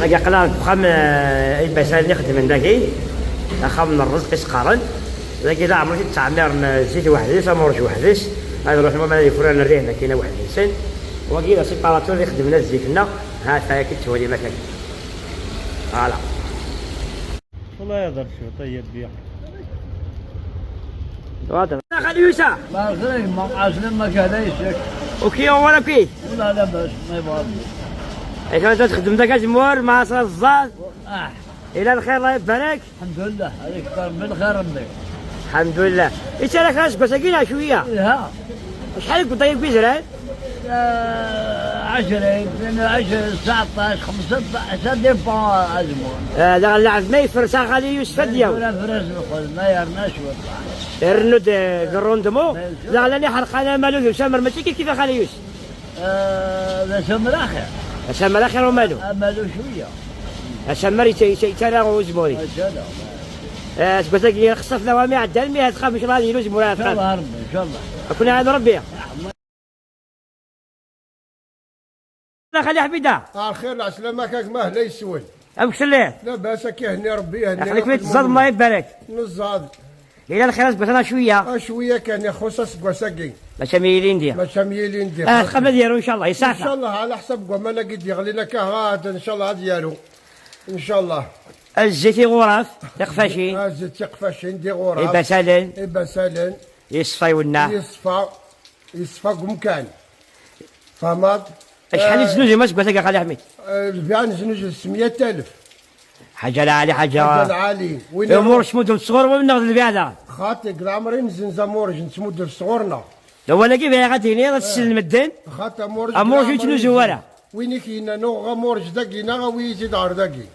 هاكا قلال بخام البسال اللي خدمن داكي خام من الرزق يسقارن داكي لا عمري تعمر زيت وحديس امورج وحديس هذا روح ما يفرن الريح كاينه واحد الانسان وكاين سيباراتور اللي خدمنا زيتنا ها تا كتولي مكان فوالا والله يقدر شو طيب بيع هذا خالي يوسف ما خير ما عشان ما كان يشك وكي ولا كي ولا لا بس ما يبغى ايش تخدم داك الجمهور مع الزاد اه الى الخير الله يبارك الحمد لله هذيك من خير منك الحمد لله ايش راك راس مساكينها شويه ها شحال كنت طيب بيزرع 10 من 10 19 15 ديبا ازمون هذا اللاعب ما يفرس خالي يوسف ديالو ولا فرز نقول ما يرناش الرند الروندمو لا لا حرق انا مالو سامر ماشي كيف خالي يوسف لا سمر اخر سامر اخر ومالو مالو شويه سامر ترى وزموري تقول لك خصف ثوامي عدى المياه تخاف ان شاء الله يلوز مولاها ان شاء الله ربي ان شاء الله كنا هذا ربي خلي حبيده الخير العسلامة كاك ما لا يسول ابوك سليه لا باس كيهني ربي يهني خليك ميت الزاد الله يبارك نزاد الى الخير بغينا شويه شويه كان يخصص كواساكي باش ميلين ديال باش ميلين ديال الخبله ديالو ان شاء الله ان يسعفنا شاء الله على حسب كما انا قد يغلي لك هذا ان شاء الله ديالو ان شاء الله الزيتي غراف تقفاشي هازت تقفاشين دي غورا يبسالن يبسالن يصفى يونا يصفى كمكان فهمت شحال الزنوج ما تقول لك خالي حميد البيع نزنوج 600000 حاجه لا عالي حاجه العالي امور شمود الصغور ومن ناخذ البيع هذا خاطر عمري نزن زمورج نتمد في صغورنا لو انا كيف غادي غتسلم الدين خاطر امورج يتنوزو ورا وين كاين نو غمورج داكي نا ويزيد عار داكي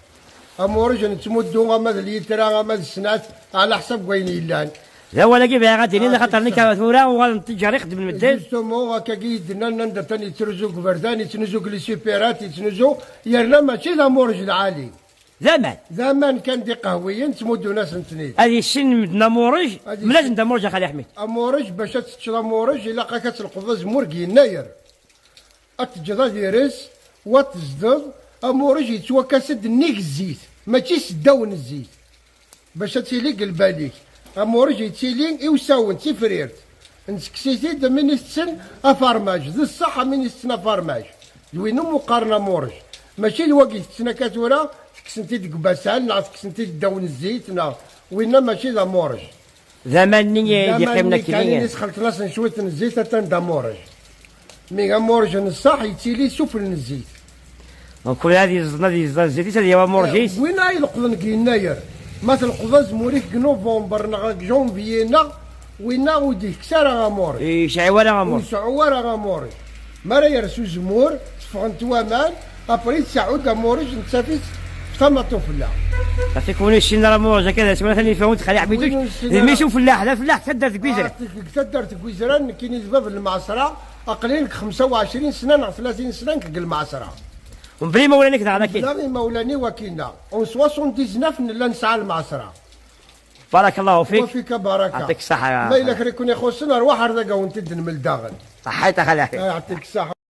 امورج نتمدو غما الليترا غما السنات على حسب وين يلان لا ولا كيف غادي خاطرني كثوره وغنتجر يخدم المدين جوستومون هكا كيدنا ندير ثاني ترزوك بردان يتنزوك لي سوبيرات يتنزو يرنا ماشي الامورج العالي زمان كان دي قهويه نتمدو ناس نتنيد هذه السن من نمورج لازم نمورج خالي حميد امورج باش تشرى مورج الا كتلقض زمور كيناير اتجدا ديرس وتزدد امورج يتوكسد نيك الزيت ماشي سداون الزيت باش تيلي قلب عليك امورج يتيلي يوساون تيفريرت نسكسيتي د من السن افرماج ذي الصحه من السن افرماج وينو مقارنه مورج ماشي الوقت تسنا كاتورا تكسنتي دكباسان نا تكسنتي داون الزيت نا وينا ماشي ذا مورج زماني يقيمنا كاين ناس خلط ناس شويه الزيت حتى دا مورج مي مورج الصح يتيلي سفل الزيت كل هذه الزيت هذه هو مورجيس وين يلقضن كيناير ما تلقض زموريك نوفمبر نا جونفيينا وينا وديك كسارة غامورج يشعوارا غامورج يشعوارا غامورج مرا يرسو زمور تفغنت وامان ابري تسعود غامورج نتسافيت ثم طفله تكون الشين راه مورج كذا سواء ثاني فهمت خلي عبيدوش ماشي فلاح لا فلاح تدار كويزران تدار كويزران كاين زباب المعصره اقلين 25 سنه 30 سنه كل المعصره وبلي مولاني كذا على كي لا مولاني وكينا اون 79 لا نسعى المعصره بارك الله فيك وفيك بركه يعطيك الصحه ما الا كون يخصنا روح هذا وانت من الداخل صحيت خلي يعطيك الصحه.